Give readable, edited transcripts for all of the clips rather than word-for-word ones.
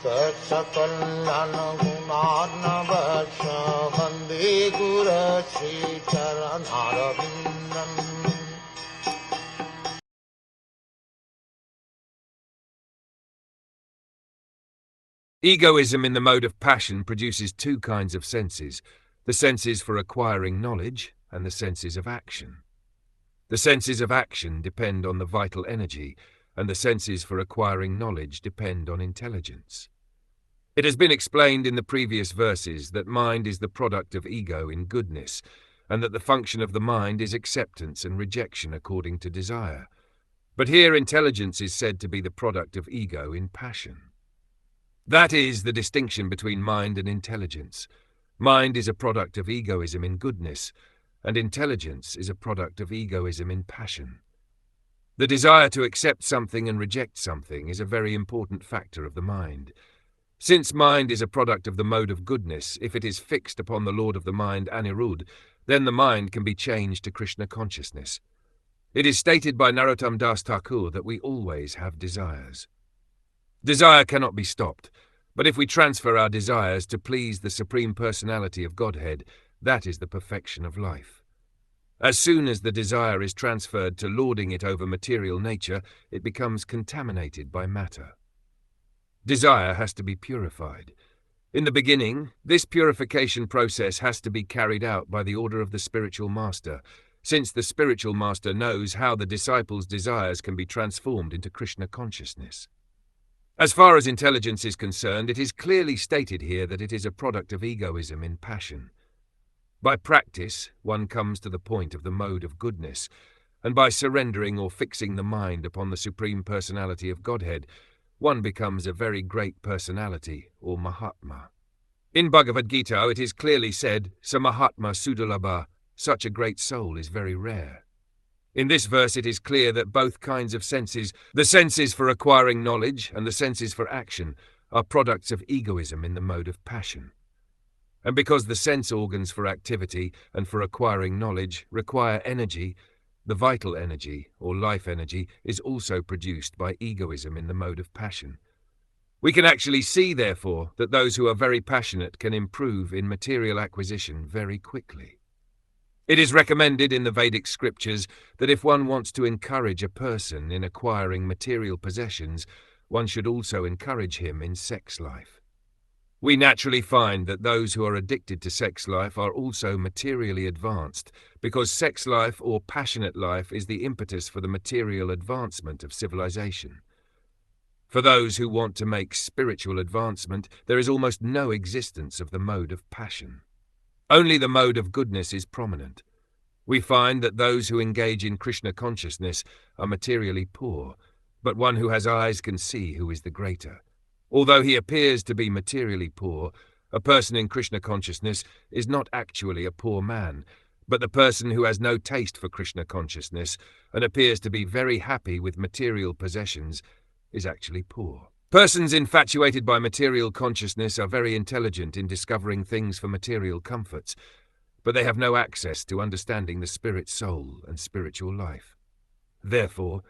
Saksakalyan gunarnavasya Vande Guru Sri Charanarabindam. Egoism in the mode of passion produces two kinds of senses, the senses for acquiring knowledge and the senses of action. The senses of action depend on the vital energy, and the senses for acquiring knowledge depend on intelligence. It has been explained in the previous verses that mind is the product of ego in goodness, and that the function of the mind is acceptance and rejection according to desire. But here intelligence is said to be the product of ego in passion. That is the distinction between mind and intelligence. Mind is a product of egoism in goodness, and intelligence is a product of egoism in passion. The desire to accept something and reject something is a very important factor of the mind. Since mind is a product of the mode of goodness, if it is fixed upon the Lord of the mind, Anirudh, then the mind can be changed to Krishna consciousness. It is stated by Narottam Das Thakur that we always have desires. Desire cannot be stopped, but if we transfer our desires to please the Supreme Personality of Godhead, that is the perfection of life. As soon as the desire is transferred to lording it over material nature, it becomes contaminated by matter. Desire has to be purified. In the beginning, this purification process has to be carried out by the order of the spiritual master, since the spiritual master knows how the disciple's desires can be transformed into Krishna consciousness. As far as intelligence is concerned, it is clearly stated here that it is a product of egoism in passion. By practice, one comes to the point of the mode of goodness, and by surrendering or fixing the mind upon the Supreme Personality of Godhead, one becomes a very great personality, or Mahatma. In Bhagavad Gita, it is clearly said, "Sa Mahatma Sudalabha," such a great soul is very rare. In this verse it is clear that both kinds of senses, the senses for acquiring knowledge and the senses for action, are products of egoism in the mode of passion. And because the sense organs for activity and for acquiring knowledge require energy, the vital energy, or life energy, is also produced by egoism in the mode of passion. We can actually see, therefore, that those who are very passionate can improve in material acquisition very quickly. It is recommended in the Vedic scriptures that if one wants to encourage a person in acquiring material possessions, one should also encourage him in sex life. We naturally find that those who are addicted to sex life are also materially advanced, because sex life or passionate life is the impetus for the material advancement of civilization. For those who want to make spiritual advancement, there is almost no existence of the mode of passion. Only the mode of goodness is prominent. We find that those who engage in Krishna consciousness are materially poor, but one who has eyes can see who is the greater. Although he appears to be materially poor, a person in Krishna consciousness is not actually a poor man, but the person who has no taste for Krishna consciousness and appears to be very happy with material possessions is actually poor. Persons infatuated by material consciousness are very intelligent in discovering things for material comforts, but they have no access to understanding the spirit soul and spiritual life. Therefore,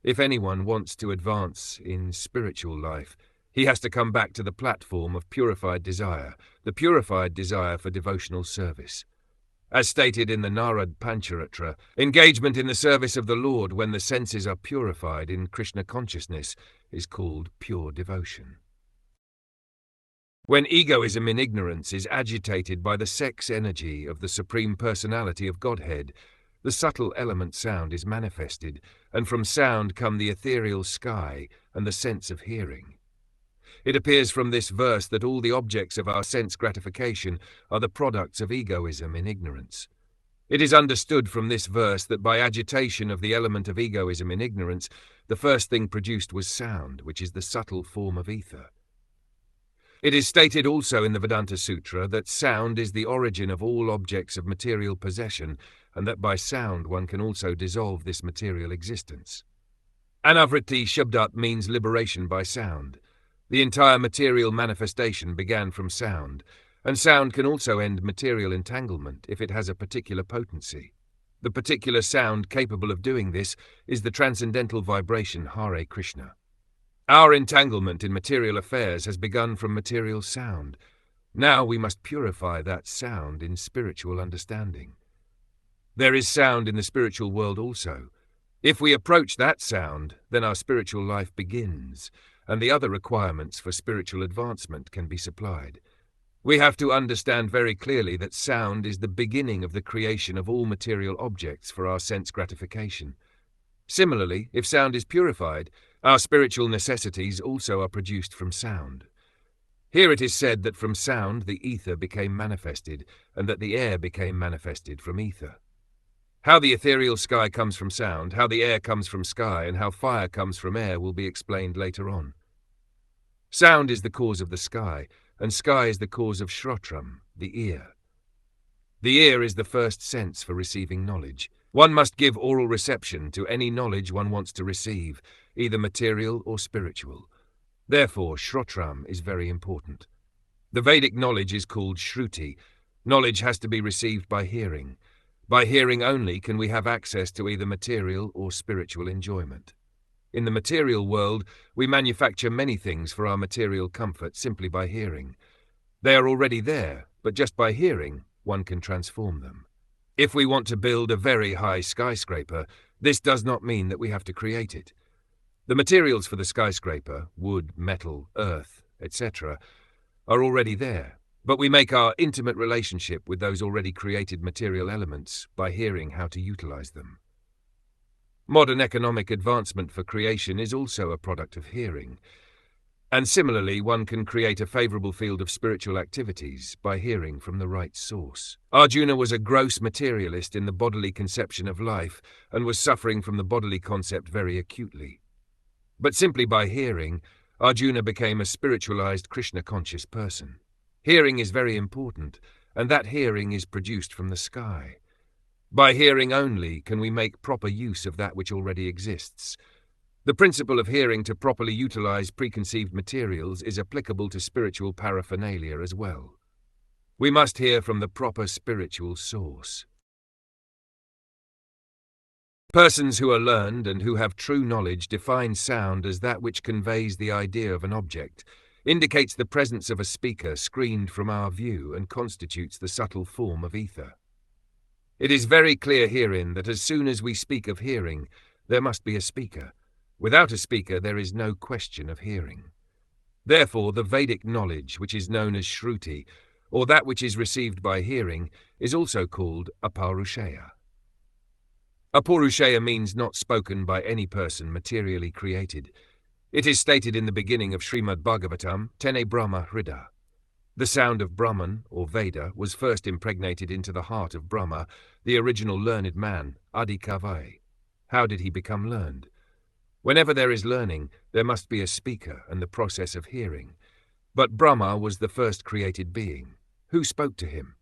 if anyone wants to advance in spiritual life, he has to come back to the platform of purified desire, the purified desire for devotional service. As stated in the Narad Pancharatra, engagement in the service of the Lord when the senses are purified in Krishna consciousness is called pure devotion. When egoism in ignorance is agitated by the sex energy of the Supreme Personality of Godhead, the subtle element sound is manifested, and from sound come the ethereal sky and the sense of hearing. It appears from this verse that all the objects of our sense gratification are the products of egoism in ignorance. It is understood from this verse that by agitation of the element of egoism in ignorance, the first thing produced was sound, which is the subtle form of ether. It is stated also in the Vedanta Sutra that sound is the origin of all objects of material possession, and that by sound one can also dissolve this material existence. Anavritti Shabdat means liberation by sound. The entire material manifestation began from sound, and sound can also end material entanglement if it has a particular potency. The particular sound capable of doing this is the transcendental vibration Hare Krishna. Our entanglement in material affairs has begun from material sound. Now we must purify that sound in spiritual understanding. There is sound in the spiritual world also. If we approach that sound, then our spiritual life begins, and the other requirements for spiritual advancement can be supplied. We have to understand very clearly that sound is the beginning of the creation of all material objects for our sense gratification. Similarly, if sound is purified, our spiritual necessities also are produced from sound. Here it is said that from sound the ether became manifested, and that the air became manifested from ether. How the ethereal sky comes from sound, how the air comes from sky, and how fire comes from air will be explained later on. Sound is the cause of the sky, and sky is the cause of Shrotram, the ear. The ear is the first sense for receiving knowledge. One must give oral reception to any knowledge one wants to receive, either material or spiritual. Therefore, Shrotram is very important. The Vedic knowledge is called Shruti. Knowledge has to be received by hearing. By hearing only can we have access to either material or spiritual enjoyment. In the material world, we manufacture many things for our material comfort simply by hearing. They are already there, but just by hearing, one can transform them. If we want to build a very high skyscraper, this does not mean that we have to create it. The materials for the skyscraper, wood, metal, earth, etc., are already there, but we make our intimate relationship with those already created material elements by hearing how to utilize them. Modern economic advancement for creation is also a product of hearing. And similarly, one can create a favorable field of spiritual activities by hearing from the right source. Arjuna was a gross materialist in the bodily conception of life and was suffering from the bodily concept very acutely. But simply by hearing, Arjuna became a spiritualized Krishna-conscious person. Hearing is very important, and that hearing is produced from the sky. By hearing only can we make proper use of that which already exists. The principle of hearing to properly utilize preconceived materials is applicable to spiritual paraphernalia as well. We must hear from the proper spiritual source. Persons who are learned and who have true knowledge define sound as that which conveys the idea of an object, indicates the presence of a speaker screened from our view, and constitutes the subtle form of ether. It is very clear herein that as soon as we speak of hearing, there must be a speaker. Without a speaker, there is no question of hearing. Therefore, the Vedic knowledge, which is known as Shruti, or that which is received by hearing, is also called Apaurushaya. Apaurushaya means not spoken by any person materially created. It is stated in the beginning of Srimad Bhagavatam, Tene Brahma Hrida. The sound of Brahman, or Veda, was first impregnated into the heart of Brahma, the original learned man, Adi Kavai. How did he become learned? Whenever there is learning, there must be a speaker and the process of hearing. But Brahma was the first created being. Who spoke to him?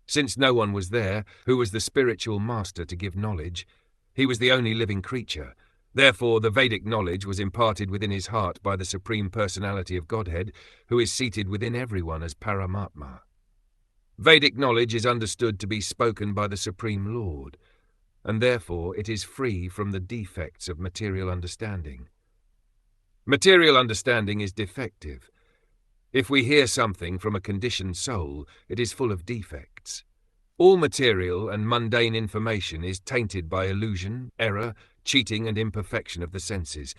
Since no one was there who was the spiritual master to give knowledge, he was the only living creature. Therefore, the Vedic knowledge was imparted within his heart by the Supreme Personality of Godhead, who is seated within everyone as Paramatma. Vedic knowledge is understood to be spoken by the Supreme Lord, and therefore it is free from the defects of material understanding. Material understanding is defective. If we hear something from a conditioned soul, it is full of defects. All material and mundane information is tainted by illusion, error, cheating and imperfection of the senses.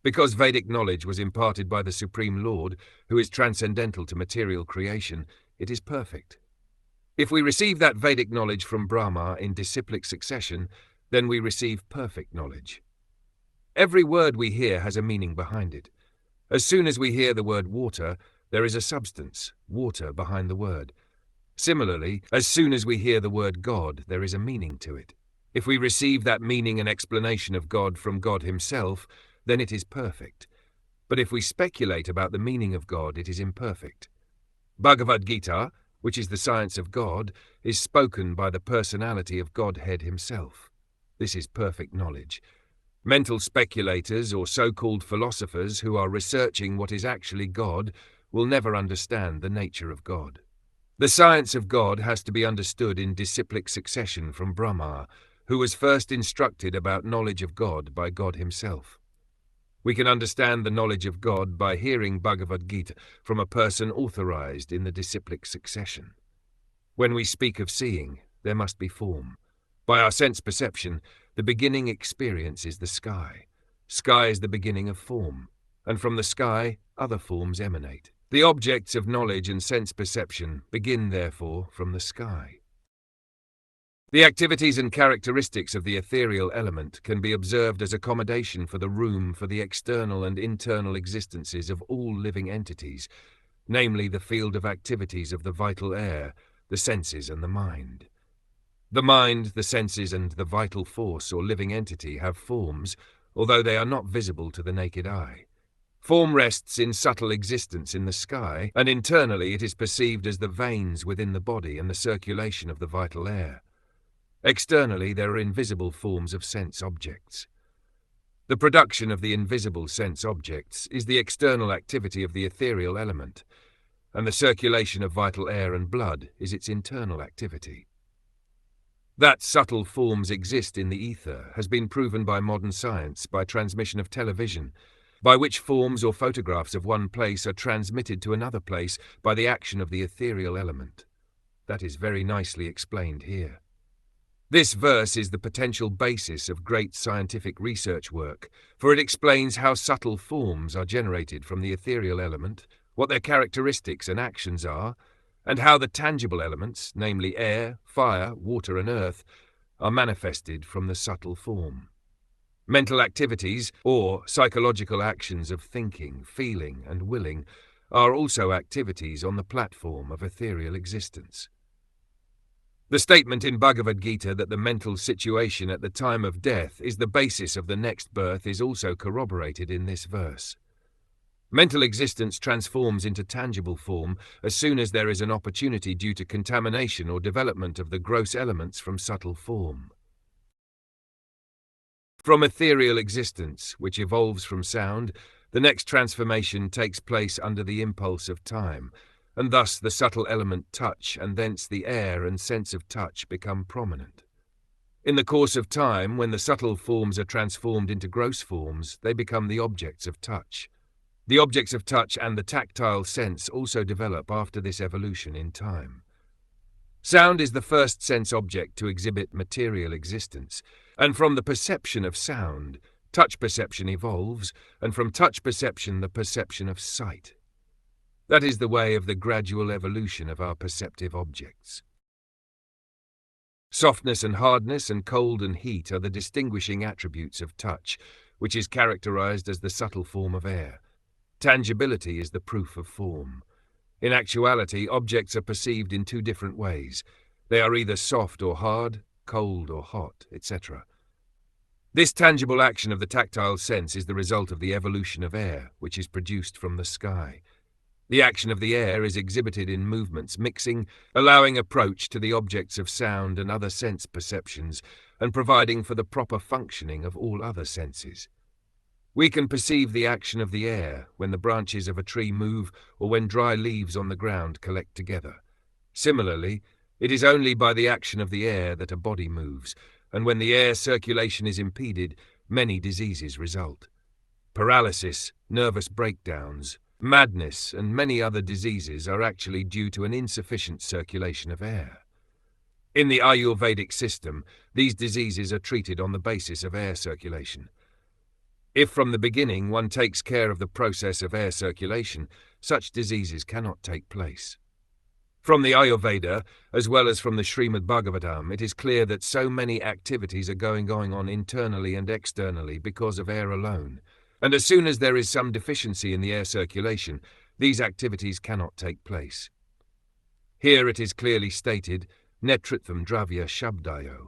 Because Vedic knowledge was imparted by the Supreme Lord, who is transcendental to material creation, it is perfect. If we receive that Vedic knowledge from Brahma in disciplic succession, then we receive perfect knowledge. Every word we hear has a meaning behind it. As soon as we hear the word water, there is a substance, water, behind the word. Similarly, as soon as we hear the word God, there is a meaning to it. If we receive that meaning and explanation of God from God himself, then it is perfect. But if we speculate about the meaning of God, it is imperfect. Bhagavad Gita, which is the science of God, is spoken by the personality of Godhead himself. This is perfect knowledge. Mental speculators or so-called philosophers who are researching what is actually God will never understand the nature of God. The science of God has to be understood in disciplic succession from Brahma, who was first instructed about knowledge of God by God himself. We can understand the knowledge of God by hearing Bhagavad Gita from a person authorized in the disciplic succession. When we speak of seeing, there must be form. By our sense perception, the beginning experience is the sky. Sky is the beginning of form, and from the sky, other forms emanate. The objects of knowledge and sense perception begin, therefore, from the sky. The activities and characteristics of the ethereal element can be observed as accommodation for the room for the external and internal existences of all living entities, namely the field of activities of the vital air, the senses and the mind. The mind, the senses and the vital force or living entity have forms, although they are not visible to the naked eye. Form rests in subtle existence in the sky, and internally it is perceived as the veins within the body and the circulation of the vital air. Externally, there are invisible forms of sense objects. The production of the invisible sense objects is the external activity of the ethereal element, and the circulation of vital air and blood is its internal activity. That subtle forms exist in the ether has been proven by modern science by transmission of television, by which forms or photographs of one place are transmitted to another place by the action of the ethereal element. That is very nicely explained here. This verse is the potential basis of great scientific research work, for it explains how subtle forms are generated from the ethereal element, what their characteristics and actions are, and how the tangible elements, namely air, fire, water and earth, are manifested from the subtle form. Mental activities, or psychological actions of thinking, feeling and willing, are also activities on the platform of ethereal existence. The statement in Bhagavad Gita that the mental situation at the time of death is the basis of the next birth is also corroborated in this verse. Mental existence transforms into tangible form as soon as there is an opportunity due to contamination or development of the gross elements from subtle form. From ethereal existence, which evolves from sound, the next transformation takes place under the impulse of time, and thus the subtle element touch and thence the air and sense of touch become prominent. In the course of time, when the subtle forms are transformed into gross forms, they become the objects of touch. The objects of touch and the tactile sense also develop after this evolution in time. Sound is the first sense object to exhibit material existence, and from the perception of sound, touch perception evolves, and from touch perception the perception of sight. That is the way of the gradual evolution of our perceptive objects. Softness and hardness and cold and heat are the distinguishing attributes of touch, which is characterized as the subtle form of air. Tangibility is the proof of form. In actuality, objects are perceived in two different ways. They are either soft or hard, cold or hot, etc. This tangible action of the tactile sense is the result of the evolution of air, which is produced from the sky. The action of the air is exhibited in movements mixing, allowing approach to the objects of sound and other sense perceptions, and providing for the proper functioning of all other senses. We can perceive the action of the air when the branches of a tree move or when dry leaves on the ground collect together. Similarly, it is only by the action of the air that a body moves, and when the air circulation is impeded, many diseases result. Paralysis, nervous breakdowns, madness, and many other diseases are actually due to an insufficient circulation of air. In the Ayurvedic system, these diseases are treated on the basis of air circulation. If from the beginning one takes care of the process of air circulation, such diseases cannot take place. From the Ayurveda, as well as from the Srimad Bhagwatam, it is clear that so many activities are going on internally and externally because of air alone, and as soon as there is some deficiency in the air circulation, these activities cannot take place. Here it is clearly stated, Netritham Dravya Shabdayo.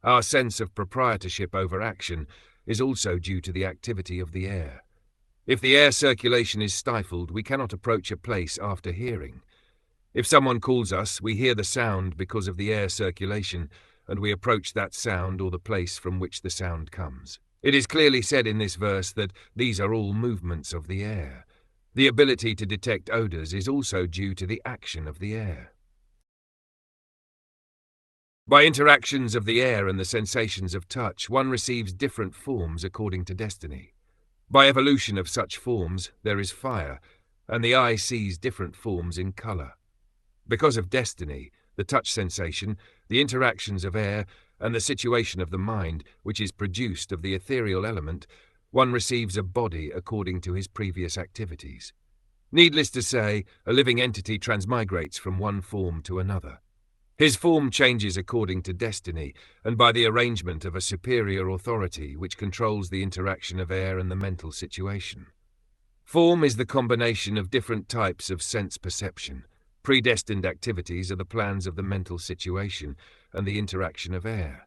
Our sense of proprietorship over action is also due to the activity of the air. If the air circulation is stifled, we cannot approach a place after hearing. If someone calls us, we hear the sound because of the air circulation, and we approach that sound or the place from which the sound comes. It is clearly said in this verse that these are all movements of the air. The ability to detect odors is also due to the action of the air. By interactions of the air and the sensations of touch, one receives different forms according to destiny. By evolution of such forms, there is fire, and the eye sees different forms in color. Because of destiny, the touch sensation, the interactions of air, and the situation of the mind, which is produced of the ethereal element, one receives a body according to his previous activities. Needless to say, a living entity transmigrates from one form to another. His form changes according to destiny, and by the arrangement of a superior authority which controls the interaction of air and the mental situation. Form is the combination of different types of sense perception. Predestined activities are the plans of the mental situation and the interaction of air.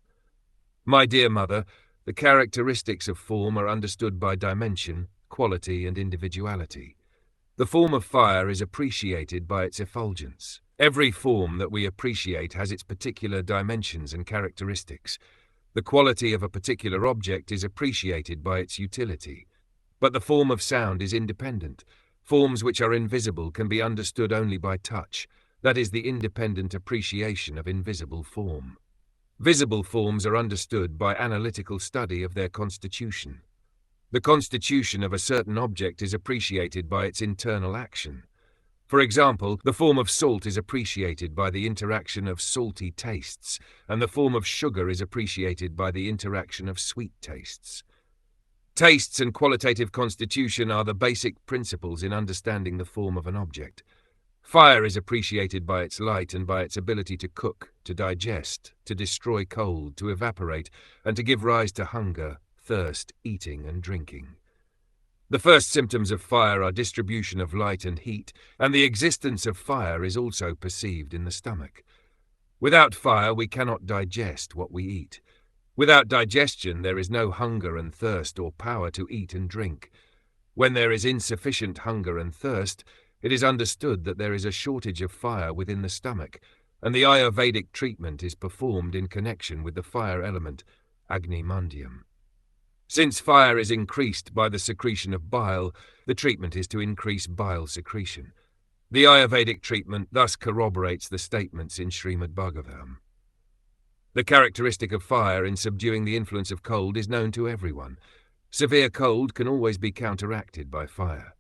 My dear mother, the characteristics of form are understood by dimension, quality, and individuality. The form of fire is appreciated by its effulgence. Every form that we appreciate has its particular dimensions and characteristics. The quality of a particular object is appreciated by its utility. But the form of sound is independent. Forms which are invisible can be understood only by touch. That is the independent appreciation of invisible form. Visible forms are understood by analytical study of their constitution. The constitution of a certain object is appreciated by its internal action. For example, the form of salt is appreciated by the interaction of salty tastes, and the form of sugar is appreciated by the interaction of sweet tastes. Tastes and qualitative constitution are the basic principles in understanding the form of an object. Fire is appreciated by its light and by its ability to cook, to digest, to destroy cold, to evaporate, and to give rise to hunger, thirst, eating, and drinking. The first symptoms of fire are distribution of light and heat, and the existence of fire is also perceived in the stomach. Without fire, we cannot digest what we eat. Without digestion, there is no hunger and thirst or power to eat and drink. When there is insufficient hunger and thirst, it is understood that there is a shortage of fire within the stomach, and the Ayurvedic treatment is performed in connection with the fire element, Agni Mandyam. Since fire is increased by the secretion of bile, the treatment is to increase bile secretion. The Ayurvedic treatment thus corroborates the statements in Srimad Bhagwatam. The characteristic of fire in subduing the influence of cold is known to everyone. Severe cold can always be counteracted by fire.